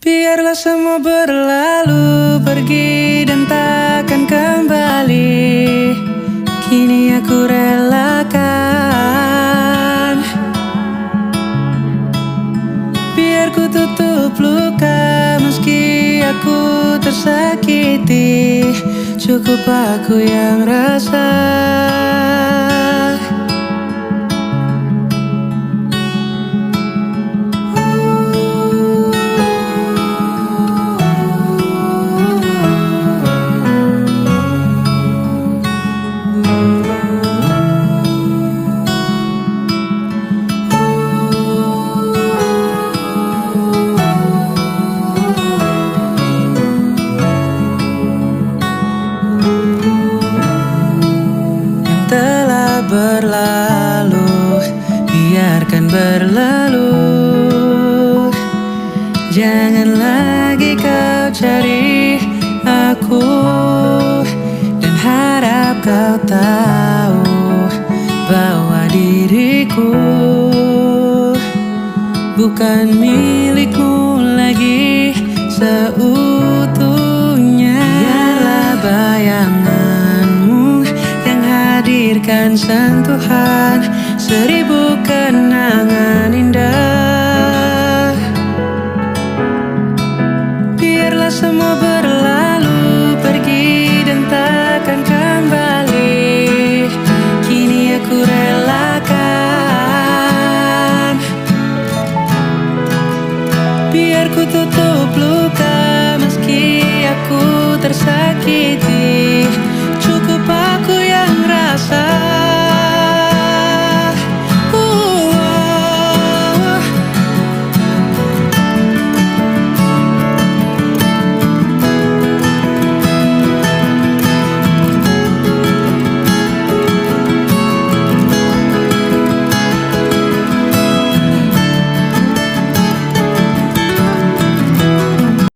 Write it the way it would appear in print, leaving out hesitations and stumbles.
Biarlah semua berlalu, pergi dan takkan kembali. Kini aku relakan. Biar ku tutup luka meski aku tersakiti. Cukup aku yang rasa. Berlalu, biarkan berlalu. Jangan lagi kau cari aku, dan harap kau tahu bahwa diriku bukan milikmu lagi seutuhnya. Biarlah bayanganmu yang hadirkan sentuhan 1000 kenangan indah. Biarlah semua berlalu, pergi dan takkan kembali. Kini aku relakan. Biar ku tutup luka meski aku tersakiti.